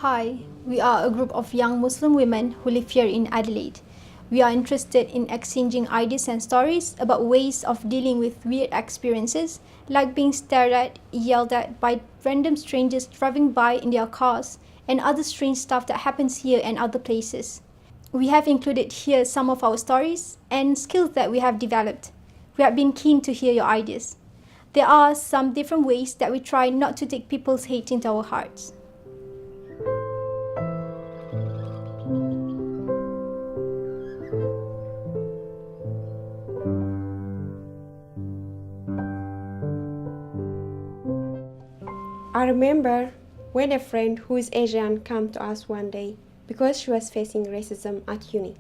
Hi, we are a group of young Muslim women who live here in Adelaide. We are interested in exchanging ideas and stories about ways of dealing with weird experiences, like being stared at, yelled at by random strangers driving by in their cars, and other strange stuff that happens here and other places. We have included here some of our stories and skills that we have developed. We have been keen to hear your ideas. There are some different ways that we try not to take people's hate into our hearts. I remember when a friend who is Asian came to us one day because she was facing racism at uni.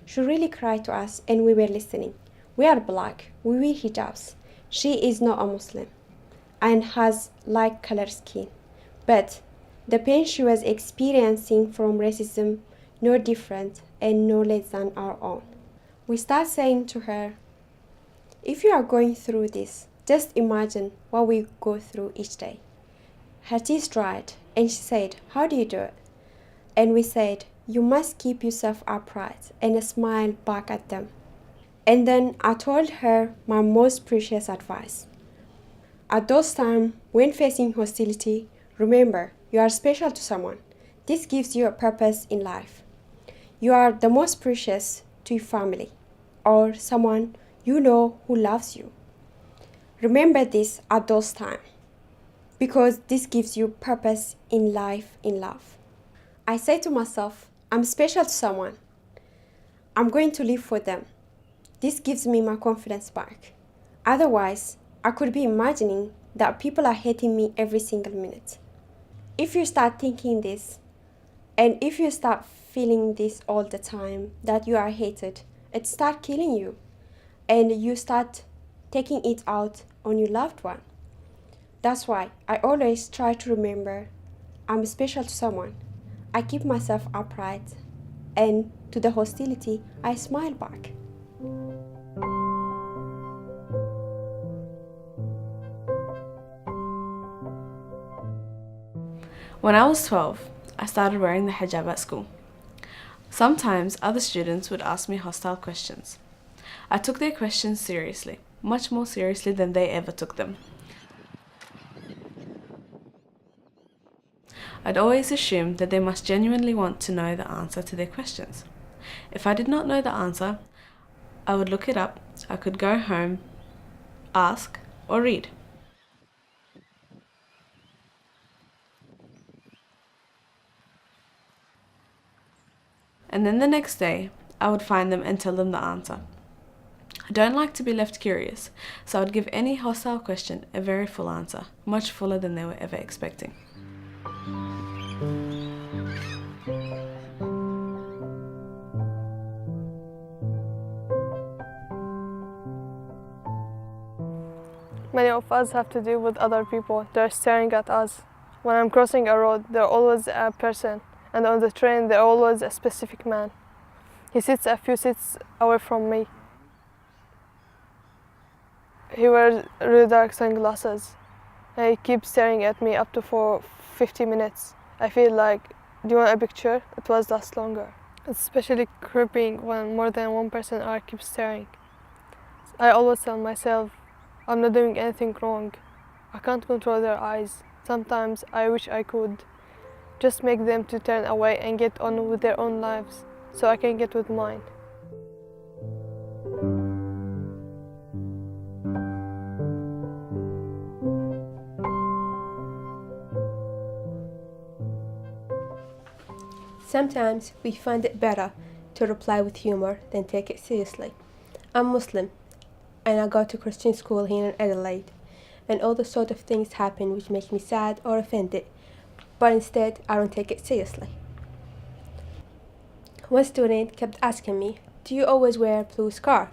She really cried to us and we were listening. We are black, we wear hijabs. She is not a Muslim and has light colored skin. But the pain she was experiencing from racism no different and no less than our own. We start saying to her, if you are going through this, just imagine what we go through each day. Her teeth dried, and she said, how do you do it? And we said, you must keep yourself upright and smile back at them. And then I told her my most precious advice. At those times, when facing hostility, remember, you are special to someone. This gives you a purpose in life. You are the most precious to your family or someone you know who loves you. Remember this at those times, because this gives you purpose in life, in love. I say to myself, I'm special to someone. I'm going to live for them. This gives me my confidence back. Otherwise, I could be imagining that people are hating me every single minute. If you start thinking this, and if you start feeling this all the time, that you are hated, it starts killing you. And you start taking it out on your loved one. That's why I always try to remember I'm special to someone. I keep myself upright, and to the hostility, I smile back. When I was 12, I started wearing the hijab at school. Sometimes other students would ask me hostile questions. I took their questions seriously, much more seriously than they ever took them. I'd always assumed that they must genuinely want to know the answer to their questions. If I did not know the answer, I would look it up. I could go home, ask, or read. And then the next day, I would find them and tell them the answer. I don't like to be left curious, so I would give any hostile question a very full answer, much fuller than they were ever expecting. Many of us have to deal with other people. They're staring at us. When I'm crossing a road, there's always a person, and on the train, there's always a specific man. He sits a few seats away from me. He wears really dark sunglasses. And he keeps staring at me up to for 50 minutes. I feel like, do you want a picture? It was last longer. It's especially creeping when more than one person keeps staring. I always tell myself, I'm not doing anything wrong. I can't control their eyes. Sometimes I wish I could. Just make them to turn away and get on with their own lives, so I can get with mine. Sometimes we find it better to reply with humor than take it seriously. I'm Muslim, and I go to Christian school here in Adelaide, and all the sort of things happen which make me sad or offended, but instead I don't take it seriously. One student kept asking me, do you always wear a blue scarf?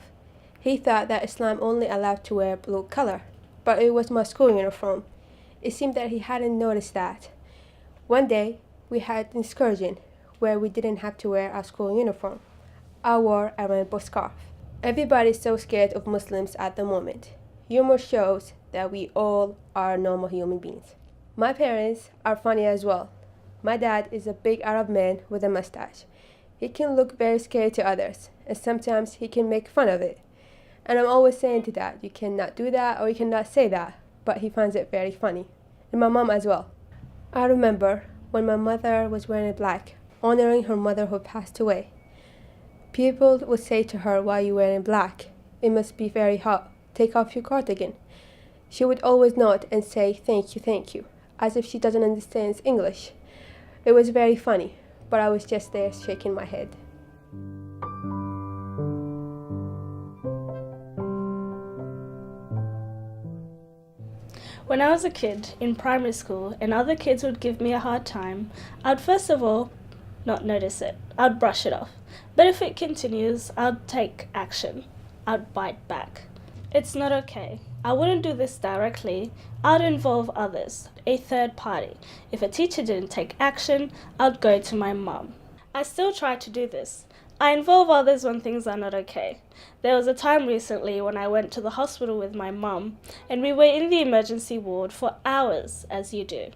He thought that Islam only allowed to wear blue color, but it was my school uniform. It seemed that he hadn't noticed that. One day, we had an excursion where we didn't have to wear our school uniform. I wore a rainbow scarf. Everybody's so scared of Muslims at the moment. Humor shows that we all are normal human beings. My parents are funny as well. My dad is a big Arab man with a mustache. He can look very scary to others, and sometimes he can make fun of it. And I'm always saying to Dad, you cannot do that or you cannot say that, but he finds it very funny. And my mom as well. I remember when my mother was wearing black, honoring her mother who passed away. People would say to her, why are you wearing black? It must be very hot. Take off your cardigan. She would always nod and say, thank you, as if she doesn't understand English. It was very funny, but I was just there shaking my head. When I was a kid in primary school and other kids would give me a hard time, I'd first of all not notice it. I'd brush it off. But if it continues, I'd take action. I'd bite back. It's not okay. I wouldn't do this directly. I'd involve others, a third party. If a teacher didn't take action, I'd go to my mum. I still try to do this. I involve others when things are not okay. There was a time recently when I went to the hospital with my mum, and we were in the emergency ward for hours, as you do.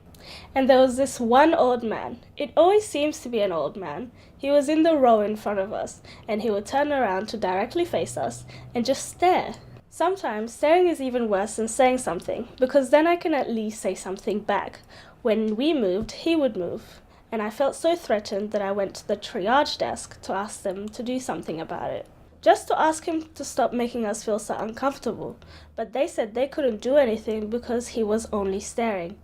And there was this one old man. It always seems to be an old man. He was in the row in front of us, and he would turn around to directly face us and just stare. Sometimes staring is even worse than saying something, because then I can at least say something back. When we moved, he would move. And I felt so threatened that I went to the triage desk to ask them to do something about it. Just to ask him to stop making us feel so uncomfortable. But they said they couldn't do anything because he was only staring.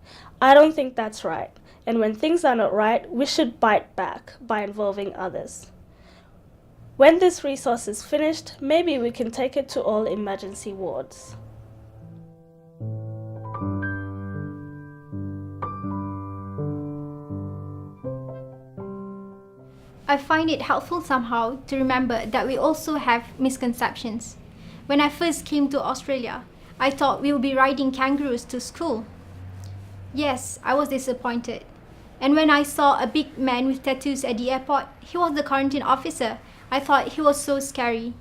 I don't think that's right. And when things are not right, we should bite back by involving others. When this resource is finished, maybe we can take it to all emergency wards. I find it helpful somehow to remember that we also have misconceptions. When I first came to Australia, I thought we would be riding kangaroos to school. Yes, I was disappointed. And when I saw a big man with tattoos at the airport, he was the quarantine officer. I thought he was so scary.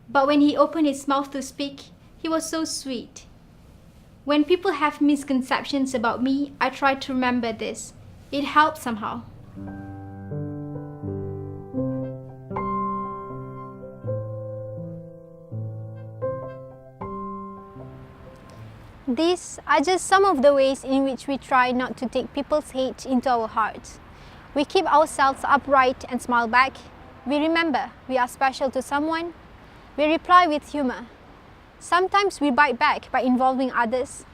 But when he opened his mouth to speak, he was so sweet. When people have misconceptions about me, I try to remember this. It helps somehow. These are just some of the ways in which we try not to take people's hate into our hearts. We keep ourselves upright and smile back. We remember we are special to someone. We reply with humor. Sometimes we bite back by involving others.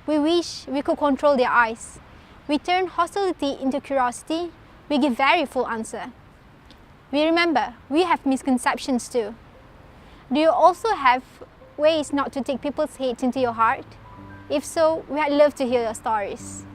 We wish we could control their eyes. We turn hostility into curiosity. We give very full answer. We remember we have misconceptions too. Do you also have ways not to take people's hate into your heart? If so, we'd love to hear your stories.